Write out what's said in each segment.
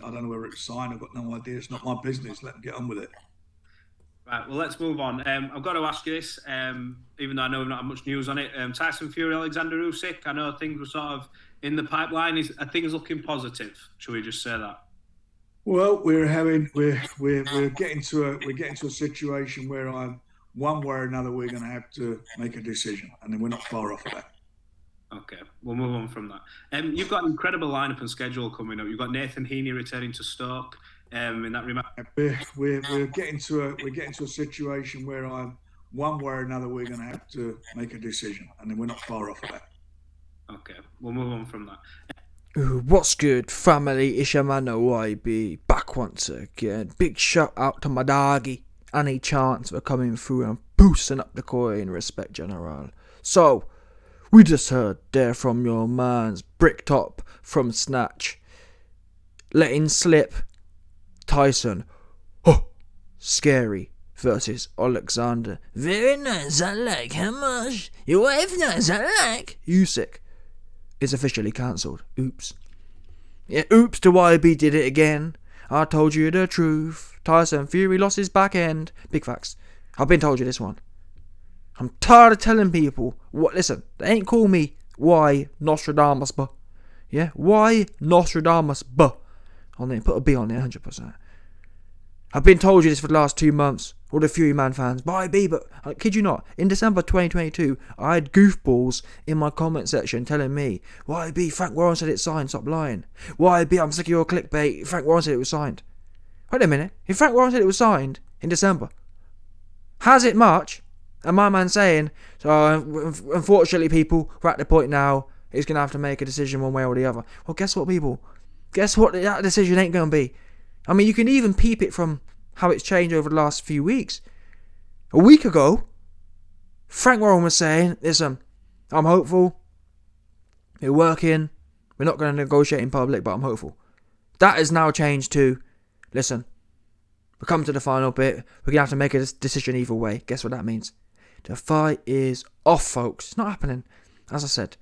I don't know whether it's signed. I've got no idea. It's not my business. Let them get on with it. Right, well, let's move on. I've got to ask you this, even though I know we've not had much news on it. Tyson Fury, Alexander Usyk, I know things were sort of in the pipeline. Are things looking positive? Should we just say that? Well, we're getting to a situation where I'm one way or another we're going to have to make a decision, and then we're not far off of that. Okay, we'll move on from that. You've got an incredible lineup and schedule coming up. You've got Nathan Heaney returning to Stoke. In that remark, We're getting to a situation where I'm one way or another we're going to have to make a decision, and then we're not far off of that. okay, we'll move on from that. What's good, family? It's your man YB back once again. Big shout out to my doggy. Any chance for coming through and boosting up the coin, respect general. So, we just heard there from your man's Bricktop from Snatch. Letting slip Tyson. Oh, scary versus Alexander. Very nice, I like how much. Your wife nice, I like. Usyk is officially cancelled. Oops. Yeah, oops to YB did it again. I told you the truth. Tyson Fury lost his back end. Big facts. I've been told you this one. I'm tired of telling people what. Listen, they ain't call me why Nostradamus, but yeah, why Nostradamus, but on there, put a B on there, 100%. I've been told you this for the last 2 months. All the Fury Man fans. But I kid you not, in December 2022, I had goofballs in my comment section telling me, YB, Frank Warren said it's signed, stop lying. YB, I'm sick of your clickbait, Frank Warren said it was signed. Wait a minute, if Frank Warren said it was signed in December, has it March? And my man saying, so unfortunately people, we're at the point now, he's going to have to make a decision one way or the other. Well, guess what, people? Guess what that decision ain't going to be? I mean, you can even peep it from how it's changed over the last few weeks. A week ago, Frank Warren was saying, listen, I'm hopeful. We're working. We're not going to negotiate in public, but I'm hopeful. That has now changed to, listen, we come to the final bit. We're going to have to make a decision either way. Guess what that means? The fight is off, folks. It's not happening. As I said.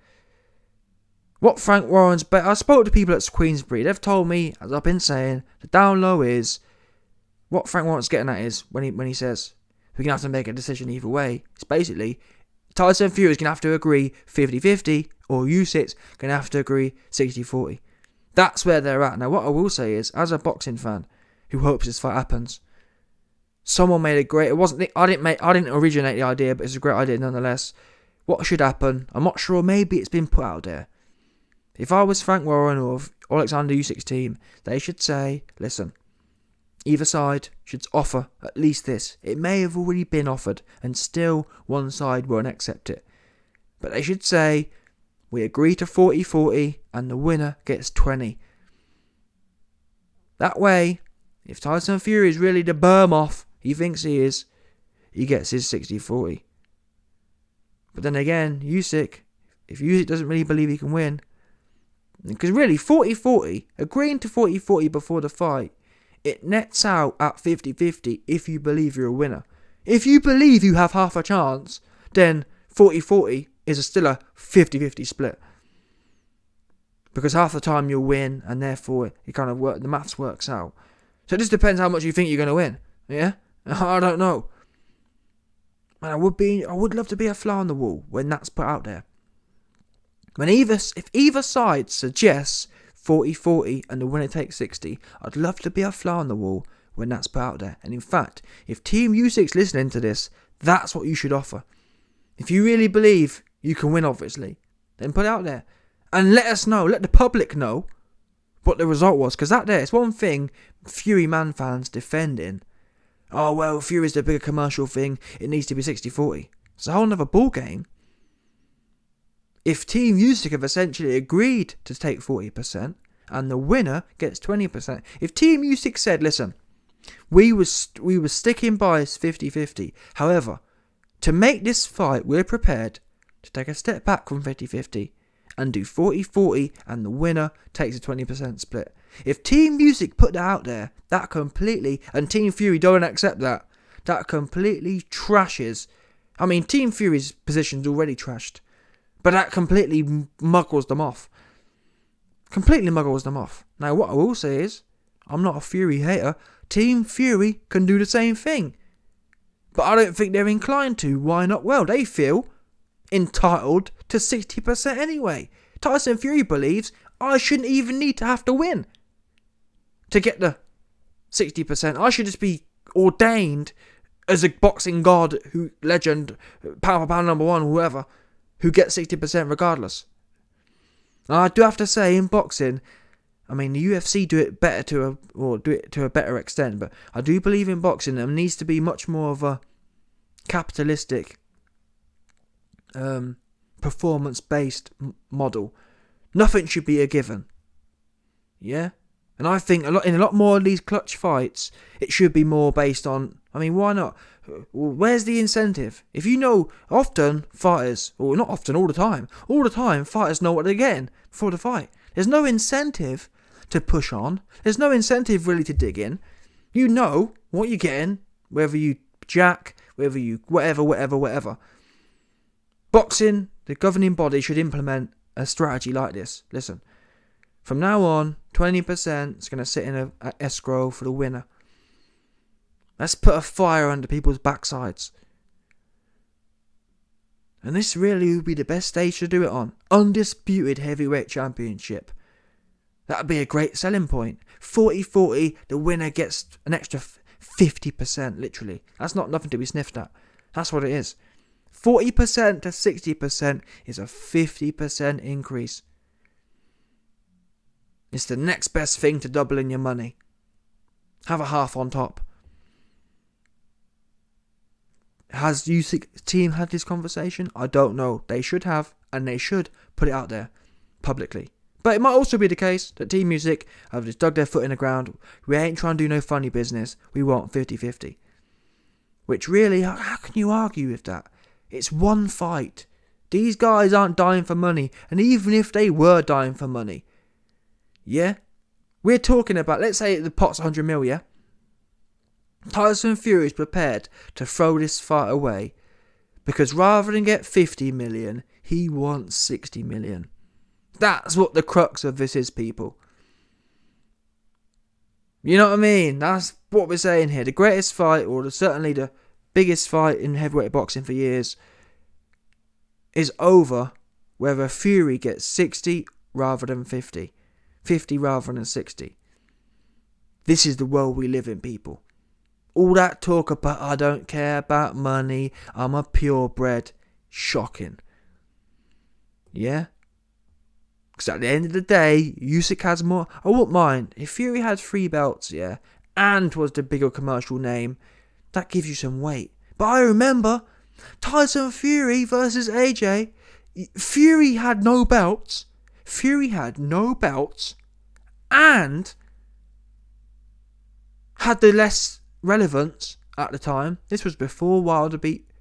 What Frank Warren's bet, I spoke to people at Queensbury. They've told me, as I've been saying, the down low is, what Frank Warren's getting at is, when he says, we're going to have to make a decision either way, it's basically, Tyson Fury's going to have to agree 50-50, or Usyk's going to have to agree 60-40. That's where they're at. Now, what I will say is, as a boxing fan who hopes this fight happens, someone made a great, I didn't originate the idea, but it's a great idea nonetheless. What should happen? I'm not sure, maybe it's been put out there. If I was Frank Warren or Alexander Usyk's team, they should say, listen, either side should offer at least this. It may have already been offered and still one side won't accept it. But they should say, we agree to 40-40 and the winner gets 20. That way, if Tyson Fury is really the berm-off he thinks he is, he gets his 60-40. But then again, Usyk, if Usyk doesn't really believe he can win, because really, 40-40, agreeing to 40-40 before the fight, it nets out at 50-50 if you believe you're a winner. If you believe you have half a chance, then 40-40 is still a 50-50 split. Because half the time you'll win, and therefore it kind of the maths works out. So it just depends how much you think you're going to win. Yeah? I don't know. And I would love to be a fly on the wall when that's put out there. If either side suggests 40-40 and the winner takes 60, I'd love to be a fly on the wall when that's put out there. And in fact, if Team Usyk's listening to this, that's what you should offer. If you really believe you can win, obviously, then put it out there. And let us know, let the public know what the result was. Because it's one thing Fury Man fans defending. Oh, well, Fury's the bigger commercial thing. It needs to be 60-40. It's a whole other ball game. If Team Usyk have essentially agreed to take 40% and the winner gets 20%. If Team Usyk said, listen, we were sticking by 50-50. However, to make this fight, we're prepared to take a step back from 50-50 and do 40-40 and the winner takes a 20% split. If Team Usyk put that out there, that completely, and Team Fury don't accept that, that completely trashes. I mean, Team Fury's position's already trashed. But that completely muggles them off. Completely muggles them off. Now, what I will say is, I'm not a Fury hater. Team Fury can do the same thing. But I don't think they're inclined to. Why not? Well, they feel entitled to 60% anyway. Tyson Fury believes I shouldn't even need to have to win to get the 60%. I should just be ordained as a boxing god, legend, pound for pound number 1, whoever, who gets 60% regardless. And I do have to say, in boxing, I mean, the UFC do it better do it to a better extent, but I do believe in boxing there needs to be much more of a capitalistic, performance-based model. Nothing should be a given. Yeah? And I think in a lot more of these clutch fights, it should be more based on, I mean, why not? Where's the incentive? If you know, often fighters, or not often, all the time, fighters know what they're getting before the fight. There's no incentive to push on. There's no incentive really to dig in. You know what you're getting, whether you jack, whether you whatever. Boxing, the governing body should implement a strategy like this. Listen, from now on, 20% is going to sit in a escrow for the winner. Let's put a fire under people's backsides. And this really would be the best stage to do it on. Undisputed heavyweight championship. That would be a great selling point. 40-40, the winner gets an extra 50%, literally. That's not nothing to be sniffed at. That's what it is. 40% to 60% is a 50% increase. It's the next best thing to doubling your money. Have a half on top. Has Usyk's team had this conversation? I don't know. They should have, and they should put it out there publicly. But it might also be the case that Team Usyk have just dug their foot in the ground. We ain't trying to do no funny business. We want 50-50. Which really, how can you argue with that? It's one fight. These guys aren't dying for money. And even if they were dying for money, yeah? We're talking about, let's say the pot's 100 mil, yeah? Tyson Fury is prepared to throw this fight away because rather than get 50 million, he wants 60 million. That's what the crux of this is, people. You know what I mean? That's what we're saying here. The greatest fight, or certainly the biggest fight in heavyweight boxing for years, is over whether Fury gets 60 rather than 50. 50 rather than 60. This is the world we live in, people. All that talk about, I don't care about money, I'm a purebred. Shocking. Yeah? Because at the end of the day, Usyk has more. I wouldn't mind. If Fury had 3 belts, yeah, and was the bigger commercial name, that gives you some weight. But I remember Tyson Fury versus AJ. Fury had no belts. And had the less relevance at the time. This was before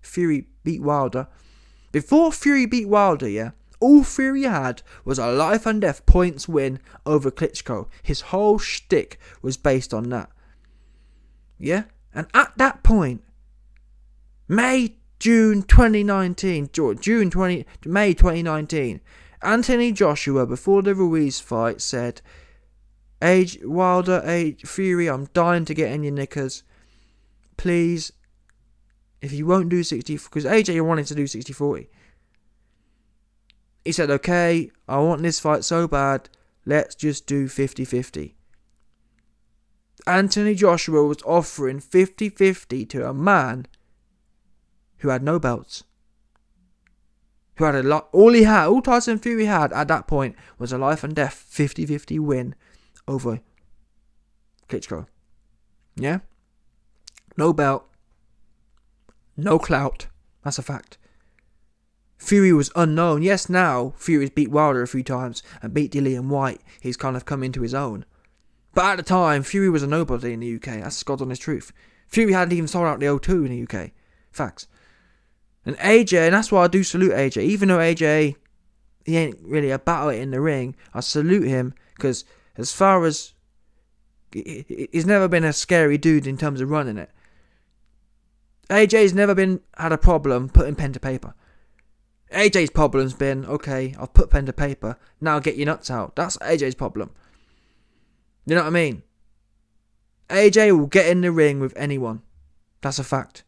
Fury beat Wilder. Before Fury beat Wilder, yeah, all Fury had was a life and death points win over Klitschko. His whole shtick was based on that. Yeah? And at that point, May 2019, Anthony Joshua, before the Ruiz fight, said, Fury, I'm dying to get in your knickers. Please, if you won't do 60, because AJ wanted to do 60-40. He said, okay, I want this fight so bad, let's just do 50-50. Anthony Joshua was offering 50-50 to a man who had no belts. Who had a lot. All Tyson Fury had at that point was a life and death 50-50 win over Klitschko. Yeah? No belt. No clout. That's a fact. Fury was unknown. Yes, now Fury's beat Wilder a few times and beat Dillian White. He's kind of come into his own. But at the time, Fury was a nobody in the UK. That's God's honest truth. Fury hadn't even sold out the O2 in the UK. Facts. And AJ, and that's why I do salute AJ. Even though AJ, he ain't really about it in the ring, I salute him because as far as... he's never been a scary dude in terms of running it. AJ's never had a problem putting pen to paper. AJ's problem's been, okay, I've put pen to paper, now get your nuts out. That's AJ's problem. You know what I mean? AJ will get in the ring with anyone. That's a fact.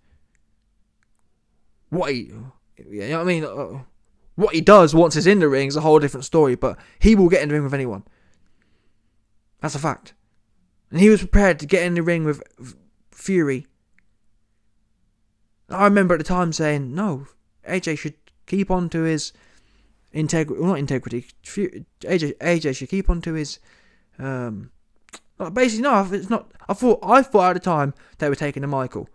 What he does once he's in the ring is a whole different story, but he will get in the ring with anyone. That's a fact. And he was prepared to get in the ring with Fury. I remember at the time saying, no, AJ should keep on to his integrity. AJ should keep on to his basically, no, it's not. I thought at the time they were taking a Michael.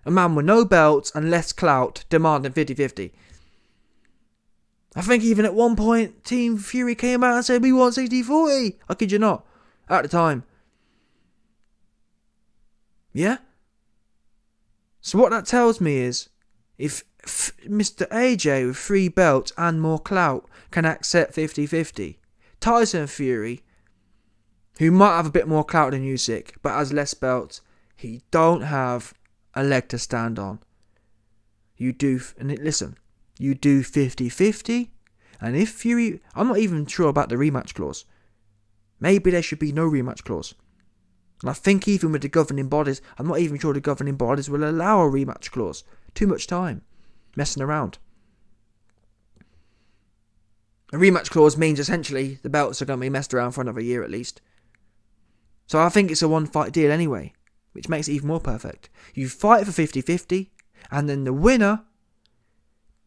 A man with no belts and less clout demanding 50-50. I think even at one point, Team Fury came out and said, we want 60-40. I kid you not. At the time. Yeah? So what that tells me is, if Mr. AJ with 3 belts and more clout can accept 50-50, Tyson Fury, who might have a bit more clout than Usyk, but has less belts, he don't have a leg to stand on. You do 50-50, and if Fury, I'm not even sure about the rematch clause. Maybe there should be no rematch clause. And I think even with the governing bodies, I'm not even sure the governing bodies will allow a rematch clause. Too much time messing around. A rematch clause means essentially the belts are going to be messed around for another year at least. So I think it's a one-fight deal anyway, which makes it even more perfect. You fight for 50-50, and then the winner,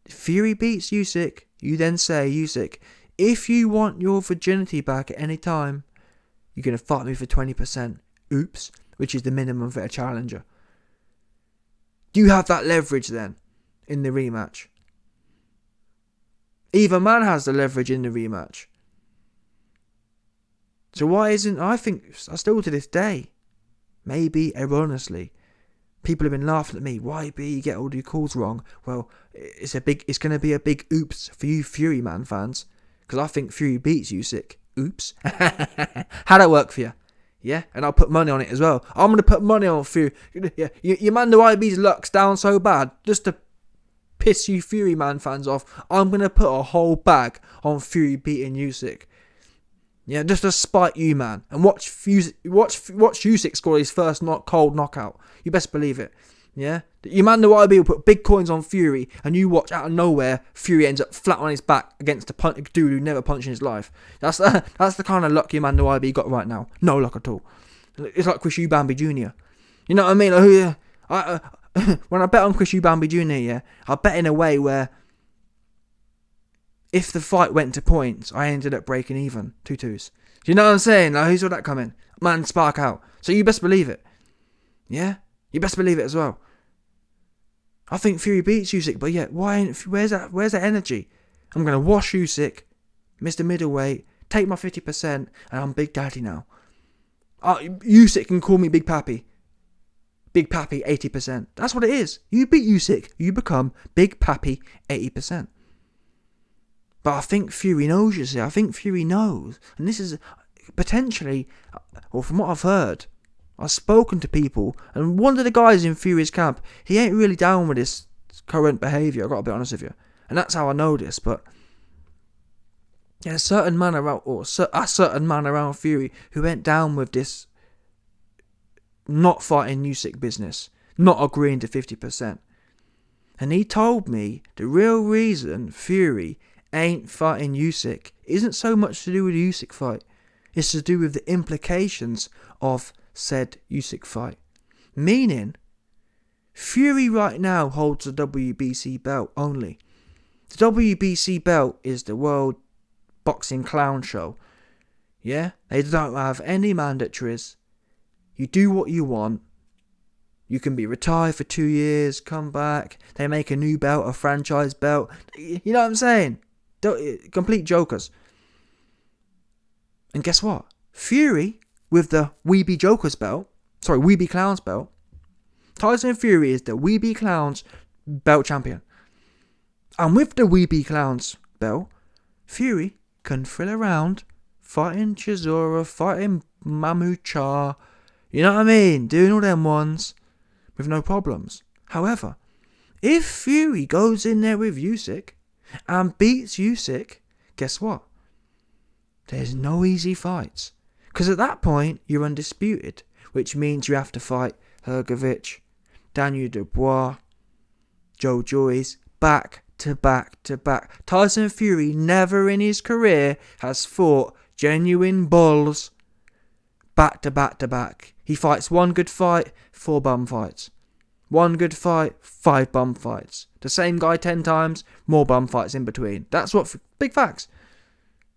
Fury beats Usyk, you then say, Usyk, if you want your virginity back at any time, you're going to fight me for 20%. Oops, which is the minimum for a challenger. You have that leverage then in the rematch. Either man has the leverage in the rematch. So why isn't, I think, still to this day, maybe erroneously, people have been laughing at me. Why B, you get all your calls wrong? Well, it's going to be a big oops for you Fury Man fans, because I think Fury beats Usyk. Oops. How'd that work for you? Yeah, and I'll put money on it as well. I'm going to put money on Fury. Yeah, your man, the IB's luck's down so bad, just to piss you Fury Man fans off, I'm going to put a whole bag on Fury beating Usyk. Yeah, just to spite you, man. And watch Usyk score his first cold knockout. You best believe it. Yeah? Your man, the YB, will put big coins on Fury, and you watch out of nowhere, Fury ends up flat on his back against a dude who never punched in his life. That's the kind of luck your man, the YB, got right now. No luck at all. It's like Chris Bambi Jr. You know what I mean? When I bet on Chris Bambi Jr., yeah, I bet in a way where if the fight went to points, I ended up breaking even. 2-2s. Do you know what I'm saying? Like, who saw that coming? Man, spark out. So you best believe it. Yeah? You best believe it as well. I think Fury beats Usyk, but yeah, where's that energy? I'm going to wash Usyk, Mr. Middleweight, take my 50%, and I'm Big Daddy now. Usyk can call me Big Pappy. Big Pappy, 80%. That's what it is. You beat Usyk, you become Big Pappy, 80%. But I think Fury knows, you see. I think Fury knows. And this is potentially, or from what I've heard, I've spoken to people, and one of the guys in Fury's camp, he ain't really down with this current behaviour, I've got to be honest with you. And that's how I know this, but yeah, a certain man around Fury who went down with this not fighting Usyk business, not agreeing to 50%. And he told me the real reason Fury ain't fighting Usyk isn't so much to do with the Usyk fight. It's to do with the implications of said Usyk fight. Meaning, Fury right now holds the WBC belt only. The WBC belt is the World Boxing Clown Show. Yeah? They don't have any mandatories. You do what you want. You can be retired for 2 years, come back. They make a new belt, a franchise belt. You know what I'm saying? Complete jokers. And guess what? Fury, with the Weeby Clowns belt, Tyson Fury is the Weeby Clowns belt champion. And with the Weeby Clowns belt, Fury can thrill around, fighting Chisora, fighting Mamucha, you know what I mean? Doing all them ones with no problems. However, if Fury goes in there with Usyk and beats Usyk, guess what? There's no easy fights. Because at that point, you're undisputed. which means you have to fight Hrgovic, Daniel Dubois, Joe Joyce, back to back to back. Tyson Fury never in his career has fought genuine bulls back to back to back. He fights one good fight, 4 bum fights. One good fight, 5 bum fights. The same guy 10 times, more bum fights in between. That's what, big facts.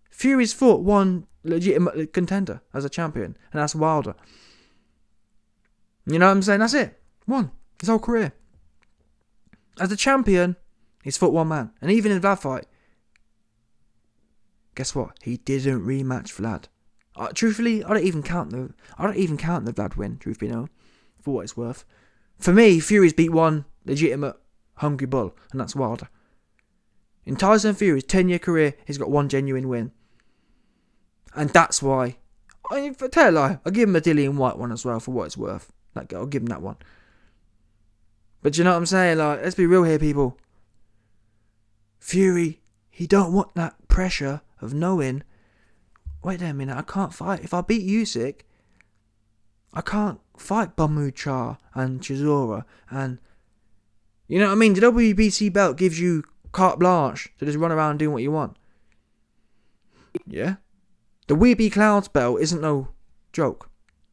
Fury's fought one legitimate contender as a champion, and that's Wilder. You know what I'm saying? That's it. One. His whole career. As a champion, he's fought one man. And even in the Vlad fight, guess what? He didn't rematch Vlad. Truthfully, I don't even count the Vlad win, truth be known, for what it's worth. For me, Fury's beat one legitimate hungry bull, and that's Wilder. In Tyson Fury's 10-year career, he's got one genuine win. And that's why, for tell a lie, I'll give him a Dillian White one as well, for what it's worth. Like, I'll give him that one. But you know what I'm saying? Like, let's be real here, people. Fury, he don't want that pressure of knowing, wait a minute, I can't fight. If I beat Usyk, I can't fight Bamu Char and Chisora. And, you know what I mean? The WBC belt gives you carte blanche to just run around doing what you want. Yeah? The Weeby Clouds belt isn't no joke.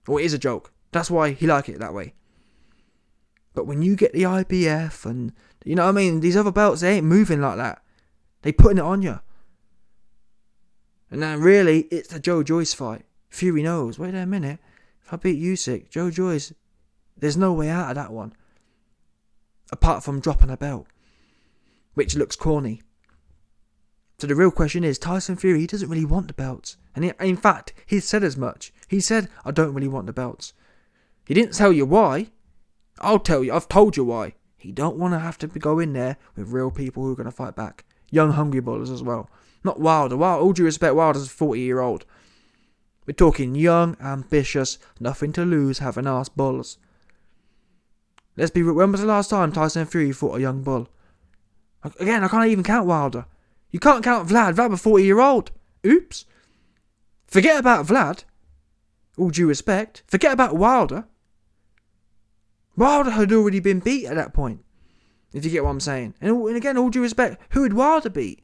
Or it is a joke. That's why he like it that way. But when you get the IBF and, you know what I mean? These other belts, they ain't moving like that. They putting it on you. And then really, it's the Joe Joyce fight. Fury knows, wait a minute. If I beat Usyk, Joe Joyce, there's no way out of that one. Apart from dropping a belt. Which looks corny. So the real question is, Tyson Fury, he doesn't really want the belts. And in fact, he said as much. He said, I don't really want the belts. He didn't tell you why. I'll tell you, I've told you why. He don't want to have to go in there with real people who are going to fight back. Young hungry bullers as well. Not Wilder. All due respect, Wilder's a 40-year-old. We're talking young, ambitious, nothing to lose, having ass bulls. Let's be real. When was the last time Tyson Fury fought a young bull? Again, I can't even count Wilder. You can't count Vlad. Vlad was 40-year-old. Oops. Forget about Vlad. All due respect. Forget about Wilder. Wilder had already been beat at that point. If you get what I'm saying. And again, all due respect, who had Wilder beat?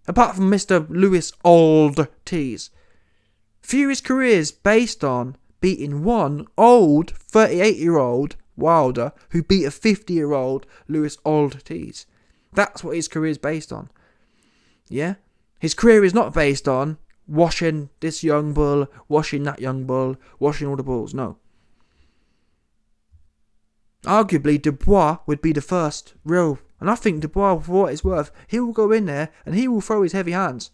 Apart from Mr. Lewis Ortiz. Fury's career is based on beating one old 38-year-old Wilder who beat a 50-year-old Lewis Ortiz. That's what his career is based on. Yeah? His career is not based on washing this young bull, washing that young bull, washing all the bulls. No. Arguably, Dubois would be the first real. And I think Dubois, for what it's worth, he will go in there and he will throw his heavy hands.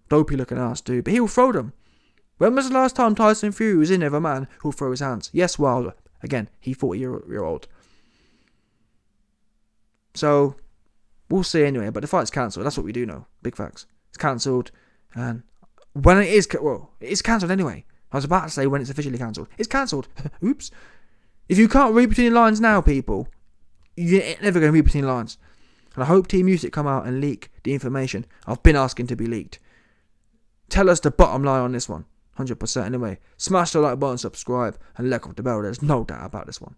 Dopey looking ass dude, but he will throw them. When was the last time Tyson Fury was in there with a man who'll throw his hands? Yes, Wilder. Again, he 40-year-old. So, we'll see anyway, but the fight's cancelled. That's what we do know. Big facts. It's cancelled. And when it is, it's cancelled anyway. I was about to say when it's officially cancelled. It's cancelled. Oops. If you can't read between the lines now, people, you're never going to read between the lines. And I hope Team Usyk come out and leak the information I've been asking to be leaked. Tell us the bottom line on this one. 100% anyway. Smash the like button, subscribe, and let off the bell. There's no doubt about this one.